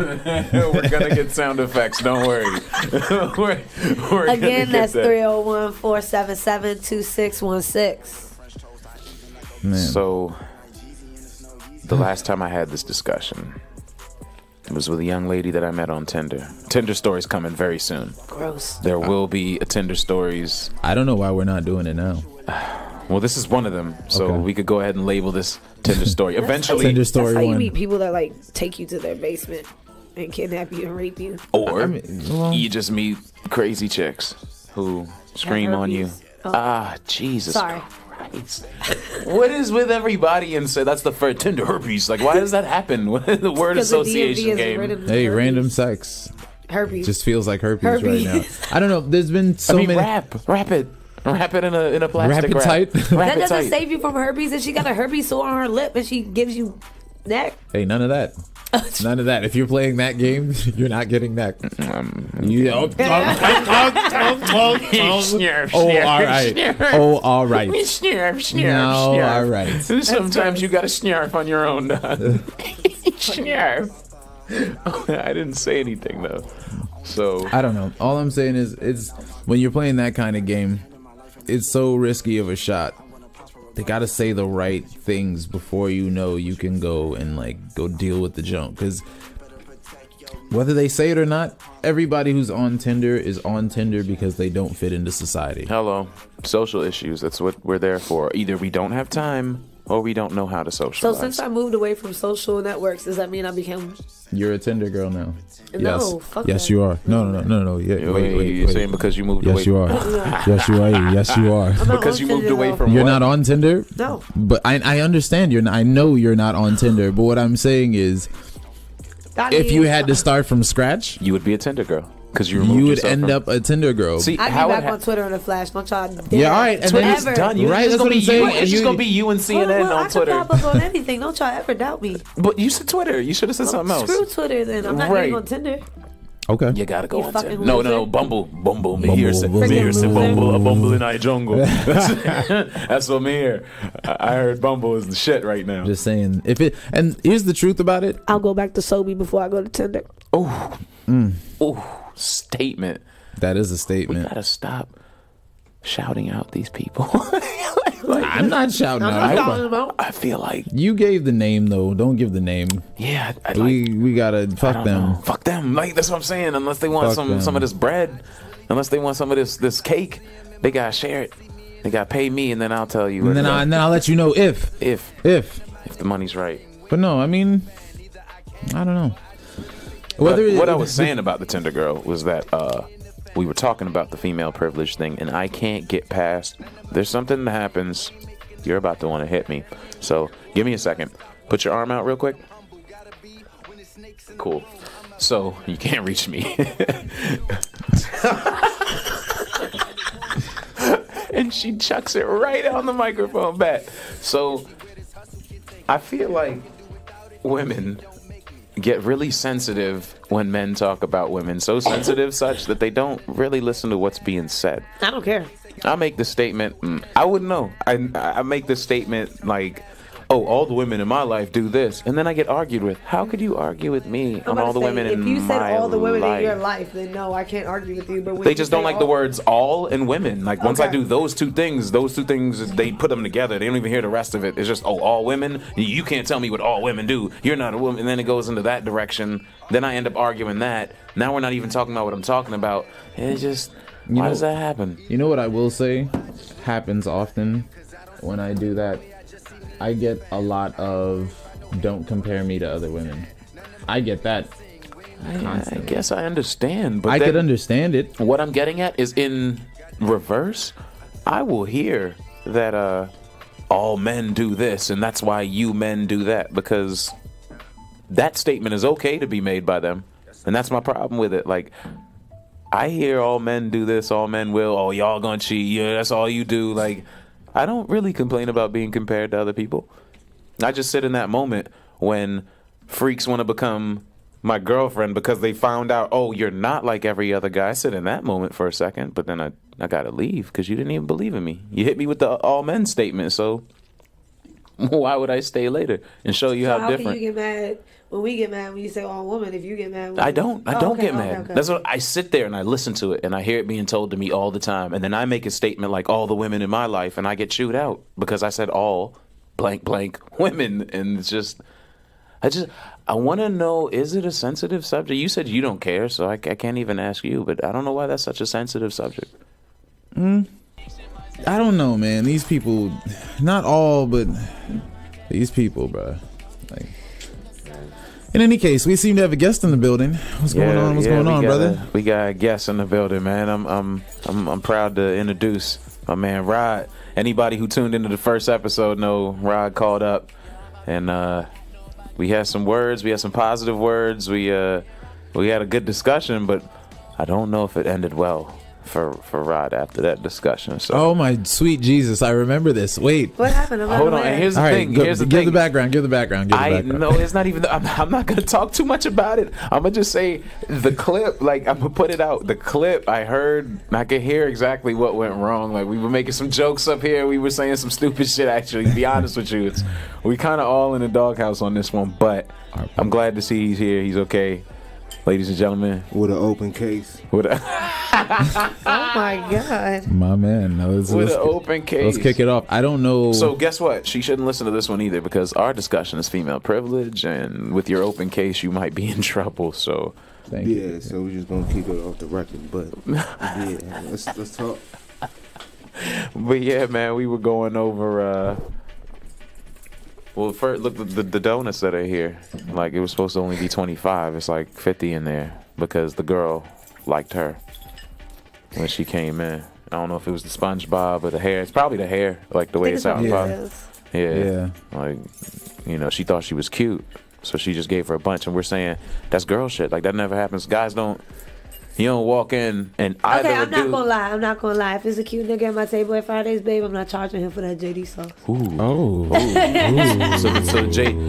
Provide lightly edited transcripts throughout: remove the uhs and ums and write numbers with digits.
We're gonna get sound effects. Don't worry. we're Again, that's 301-477-2616. So, the last time I had this discussion, it was with a young lady that I met on Tinder. Tinder stories coming very soon. Gross. There will be a Tinder stories. I don't know why we're not doing it now. Well, this is one of them, so Okay. we could go ahead and label this Tinder story. Eventually, Tinder story That's how you one. meet people that like take you to their basement and kidnap you and rape you. or well, you just meet crazy chicks who scream on you. herpes. Oh. Jesus Sorry. Christ. What is with everybody and say that's the first Tinder herpes? Like, why does that happen? The word Because the association DMV is game. rid of Hey, herpes. random sex herpes. just feels like herpes right Herpes. now. I don't know. There's been so many. Wrap it in a plastic Wrap it tight. that Wrap it doesn't tight. save you from herpes. If she got a herpes sore on her lip and she gives you neck. Hey, none of that. None of that. If you're playing that game, you're not getting that. All right. Oh, all right. No, all right. Sometimes you got to snarf on your own. Snarf. I didn't say anything though. So I don't know. All I'm saying is, it's when you're playing that kind of game, it's so risky of a shot. They gotta say the right things before you know you can go and like go deal with the junk. Because whether they say it or not, everybody who's on Tinder is on Tinder because they don't fit into society. hello, social issues. That's what we're there for. Either we don't have time or we don't know how to So socialize. since I moved away from social networks, does that mean I became? You're a Tinder girl now. No, Yes. fuck Yes, that. you are. No. Yeah, wait. You're saying because you moved away. Yes, you are. Yes, you are. Yes, you are. I'm not Because on you moved Tinder, away though. from You're what? not on Tinder? No. But I understand I know you're not on Tinder, but what I'm saying is if you had to start from scratch, You would be a Tinder girl because you removed you would yourself end from- up a Tinder girl. See I'd be how back it on Twitter in a flash. Don't try. Yeah, all right, and then Twitter's Ever. done. Right, that's what I'm saying. It's just gonna be you and CNN well, on I Twitter. can pop up on anything. Don't y'all ever doubt me. But you said Twitter. You should have said something else. Screw Twitter then. I'm not Right. getting on Tinder. Okay. You gotta go You on fucking Tinder. No, loser. Bumble. Bumble, Me here say loser. Bumble, a Bumble in our jungle. That's what me here. I heard Bumble is the shit right now. Just saying. And here's the truth about it. I'll go back to Sobe before I go to Tinder. Oh, statement. That is a We statement. gotta stop shouting out these people. I'm not shouting I'm out. talking about. I feel like, You gave the name though. Don't give the name. yeah, I'd like, We gotta I fuck don't them. know. Fuck them. Like that's what I'm saying. Unless they want Fuck some them. of this bread, unless they want some of this cake, they gotta share it. They gotta pay me, and then I'll tell you. And then I'll let you know if if the money's right. But no, I mean, I don't know. But what I was saying about the Tinder girl was that we were talking about the female privilege thing, and I can't get past. There's something that happens. You're about to want to hit me, so give me a second. Put your arm out real quick. Cool. So you can't reach me. And she chucks it right on the microphone back. So I feel like women get really sensitive when men talk about women. So sensitive such that they don't really listen to what's being said. I don't care. I make the statement, I wouldn't know. I make the statement like, oh, all the women in my life do this. And then I get argued with. How could you argue with me on all the women in my life? If you said all the women in your life, then no, I can't argue with you. But when They you just don't say like the words all and women. Like once I Okay. do those two things, they put them together. They don't even hear the rest of it. It's just, oh, all women? You can't tell me what all women do. You're not a woman. And then it goes into that direction. Then I end up arguing that. Now we're not even talking about what I'm talking about. It's just, why does that happen? You know what I will say happens often when I do that? I get a lot of don't compare me to other women. I get that. I guess I understand. But I then could understand it. what I'm getting at is in reverse. I will hear that all men do this, and that's why you men do that, because that statement is okay to be made by them. And that's my problem with it. Like, I hear all men do this, all men will, oh, y'all gonna cheat, yeah, that's all you do. Like, I don't really complain about being compared to other people. I just sit in that moment when freaks want to become my girlfriend because they found out, oh, you're not like every other guy. I sit in that moment for a second, but then I got to leave because you didn't even believe in me. You hit me with the all men statement, so why would I stay later and show you So how how different? can you get mad when we get mad when you say all woman? If you get mad, when I don't okay, get mad. okay. That's what I sit there and I listen to it and I hear it being told to me all the time, and then I make a statement like all the women in my life, and I get chewed out because I said all blank blank women, and it's just I want to know, is it a sensitive subject? You said you don't care, so I can't even ask you, but I don't know why that's such a sensitive subject. I don't know, man. These people, not all, but these people, bro. Like, in any case, we seem to have a guest in the building. What's going on? What's going on, brother? We got a guest in the building, man. I'm proud to introduce my man Rod. Anybody who tuned into the first episode know Rod called up, and we had some words. We had some positive words. We had a good discussion, but I don't know if it ended well for Rod after that discussion. So. Oh my sweet Jesus! I remember this. Wait, What happened? Hold on. And here's the all right, thing. go, Here's the give thing. the background. Give the background. No, it's not even. I'm not gonna talk too much about it. I'm gonna just say the clip. Like, I'm gonna put it out. The clip I heard. I could hear exactly what went wrong. Like, we were making some jokes up here. We were saying some stupid shit. Actually, to be honest with you, we kind of all in the doghouse on this one. But I'm glad to see he's here. He's okay. Ladies and gentlemen, with an open case. Oh my God. My man, let's an open case. Let's kick it off. I don't know. So guess what? She shouldn't listen to this one either, because our discussion is female privilege, and with your open case, you might be in trouble. So Thank you. Yeah, so we're just gonna keep it off the record. But yeah, let's talk. But yeah, man, we were going over. Well, first, look, the donuts that are here. Like, it was supposed to only be 25. It's like 50 in there because the girl liked her when she came in. I don't know if it was the SpongeBob or the hair. It's probably the hair, like the way it's out. Yeah. Yeah. Like, you know, she thought she was cute, so she just gave her a bunch. And we're saying that's girl shit. Like, that never happens. Guys don't. You don't walk in and either Okay, a I'm not dude- gonna lie. I'm not gonna lie. If it's a cute nigga at my table at Fridays, babe, I'm not charging him for that JD sauce. Oh.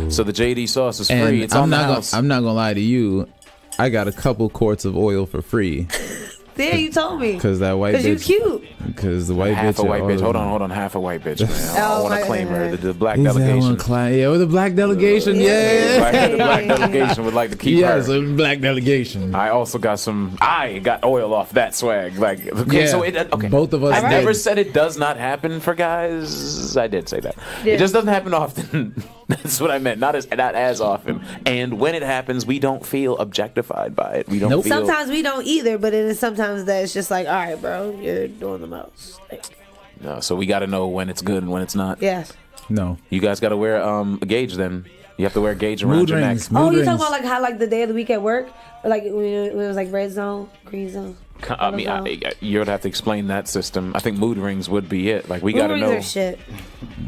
So the JD sauce is free. And It's on the house. I'm not gonna lie to you. I got a couple quarts of oil for free There, you told me. because that white Cause you bitch. cute. Because the white Half bitch. a white bitch. all- Hold on. Half a white bitch, man. I Oh, want to my claim her. God. The black Who's that delegation. one client? Yeah, with the black delegation. Yeah. The black delegation would like to keep Yes, her. a black delegation. I also got I got oil off that swag. Like, okay, Yeah, so okay. both of us I did. never said it does not happen for guys. I did say that. Yeah. It just doesn't happen often. That's what I meant. Not as often. And when it happens, we don't feel objectified by it. We don't Nope. feel. Sometimes we don't either, but then sometimes that it's just like, all right, bro, you're doing the most. Like, No, so we got to know when it's good and when it's not. yes. No. You guys got to wear a gauge then. You have to wear a gauge around Mood your rings. neck. Oh, Mood you rings. talking about like how like the day of the week at work, or like when it was like red zone, green zone. I mean, you would have to explain that system. I think mood rings would be it. Like, we got to Mood know. rings are shit.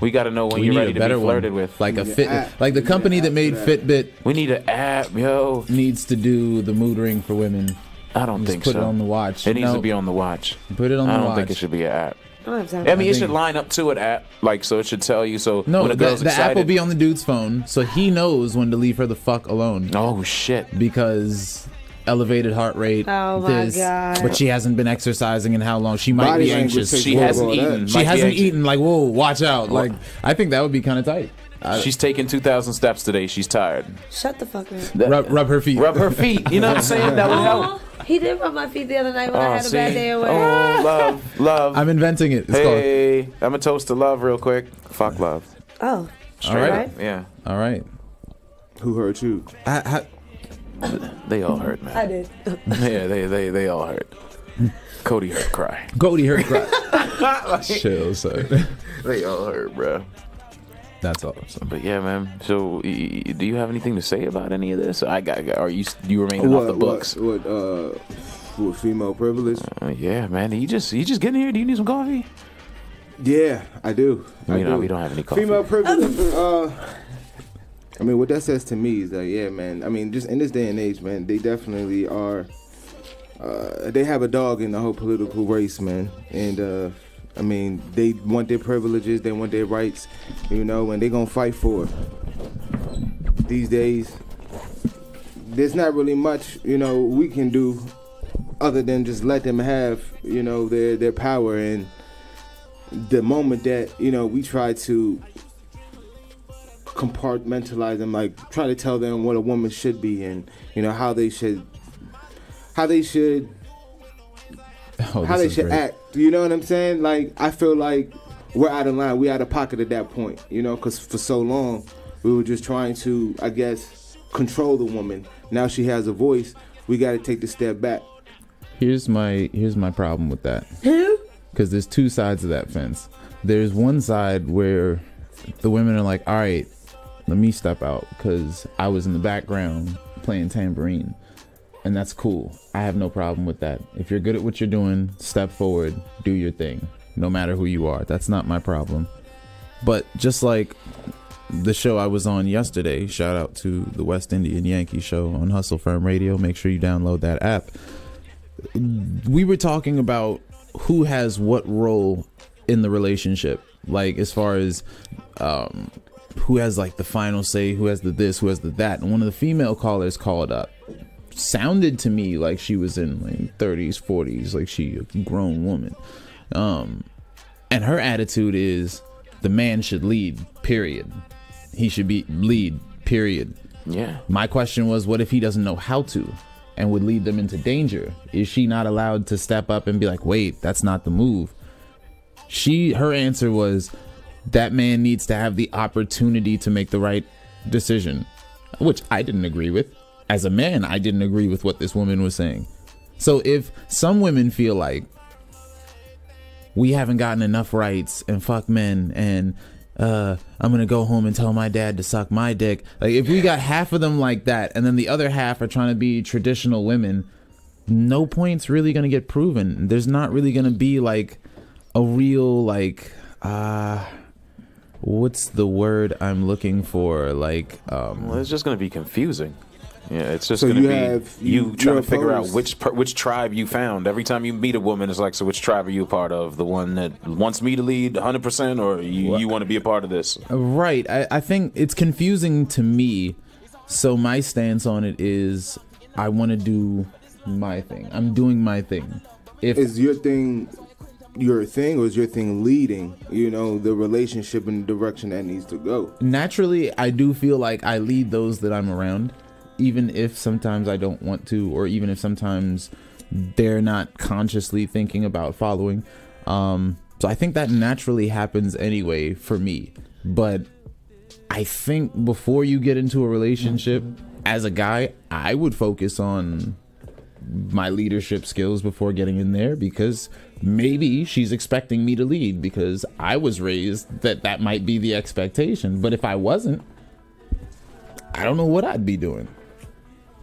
We got to know when We you're need ready a to better be flirted one. with. Like a Yeah, fit, app. like the We company need that an made app for Fitbit We need an app, yo. needs to do the mood ring for women. I don't Just think put so. it on the watch. It needs No. to be on the watch. Put it on the I don't watch. think it should be an app. I don't have time. I mean, it think- should line up to an app, like, so it should tell you. So No, when a girl's the excited, app will be on the dude's phone, so he knows when to leave her the fuck alone. oh shit. Because elevated heart rate. Oh, my God. But she hasn't been exercising in how long? She might Body be language anxious. takes She more hasn't of all that. eaten. She Might be hasn't anxious. eaten. Like, whoa, watch out. Like, I think that would be kind of tight. She's taking 2,000 steps today. She's tired. Shut the fuck up. Rub her feet. Rub her feet. You know what I'm saying? That would help. Oh, he did rub my feet the other night when I had a see? bad day at work. Oh, love. I'm inventing it. It's Hey, I'm gonna toast to love real quick. Fuck love. Oh, All right. right. Yeah, called. All right. Who hurt you? they all hurt, man. I did. Yeah, they all hurt. Cody hurt cry. Cody heard cry. Chill, son. They all hurt, bro. That's awesome. But yeah, man. So, do you have anything to say about any of this? Are you remaining off the books? What female privilege? Yeah, man. You just getting here? Do you need some coffee? Yeah, I do. I do. We don't have any coffee. Female privilege. I mean, what that says to me is that, yeah, man. I mean, just in this day and age, man, they definitely are. They have a dog in the whole political race, man, and I mean, they want their privileges, they want their rights, you know, and they gonna fight for it. These days, there's not really much, you know, we can do other than just let them have, you know, their power. And the moment that, you know, we try to compartmentalize them, like try to tell them what a woman should be and how they should act. You know what I'm saying? Like, I feel like we're out of line. We out of pocket at that point, because for so long we were just trying to, I guess, control the woman. Now she has a voice. We got to take the step back. Here's my problem with that. Because there's two sides of that fence. There's one side where the women are like, all right, let me step out because I was in the background playing tambourine. And that's cool. I have no problem with that. If you're good at what you're doing, step forward, do your thing, no matter who you are. That's not my problem. But just like the show I was on yesterday, shout out to the West Indian Yankee show on Hustle Firm Radio. Make sure you download that app. We were talking about who has what role in the relationship, like as far as who has like the final say, who has the this, who has the that. And one of the female callers called up. Sounded to me like she was in like 30s, 40s, like she a grown woman. And her attitude is the man should lead, period. He should be lead, period. Yeah. My question was, what if he doesn't know how to and would lead them into danger? Is she not allowed to step up and be like, wait, that's not the move? Her answer was that man needs to have the opportunity to make the right decision, which I didn't agree with. As a man, I didn't agree with what this woman was saying. So if some women feel like we haven't gotten enough rights and fuck men and I'm gonna go home and tell my dad to suck my dick, like if we got half of them like that and then the other half are trying to be traditional women, no point's really gonna get proven. There's not really gonna be like a real like what's the word I'm looking for, like well, it's just gonna be confusing. Yeah, it's just so going to be you trying to figure out which tribe you found. Every time you meet a woman, it's like, so which tribe are you a part of? The one that wants me to lead 100%, or you want to be a part of this? Right. I think it's confusing to me. So my stance on it is I want to do my thing. I'm doing my thing. Is your thing your thing, or is your thing leading, the relationship in the direction that needs to go? Naturally, I do feel like I lead those that I'm around. Even if sometimes I don't want to, or even if sometimes they're not consciously thinking about following. So I think that naturally happens anyway for me. But I think before you get into a relationship, as a guy, I would focus on my leadership skills before getting in there, because maybe she's expecting me to lead because I was raised that might be the expectation. But if I wasn't, I don't know what I'd be doing.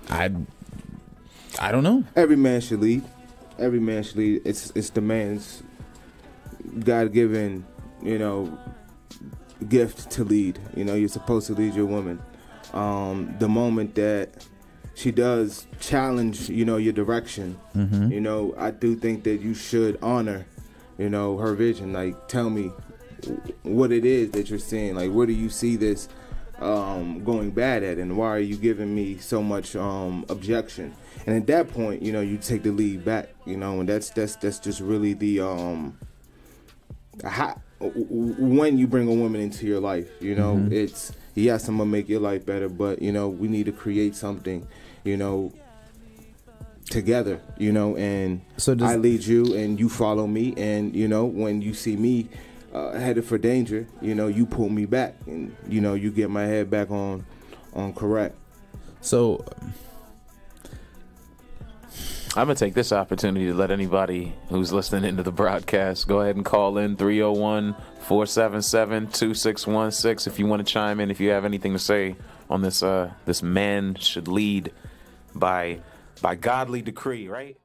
I don't know. Every man should lead. Every man should lead. It's the man's God-given, gift to lead. You're supposed to lead your woman. The moment that she does challenge, your direction, I do think that you should honor, her vision. Like, tell me what it is that you're seeing. Like, where do you see this going bad at, and why are you giving me so much objection? And at that point, you take the lead back, and that's just really the when you bring a woman into your life, it's yes, I'm gonna make your life better, but we need to create something, together, and so I lead you and you follow me, and when you see me headed for danger, you pull me back, and you get my head back on correct. So I'm gonna take this opportunity to let anybody who's listening into the broadcast go ahead and call in 301-477-2616 if you want to chime in, if you have anything to say on this this man should lead by godly decree, right?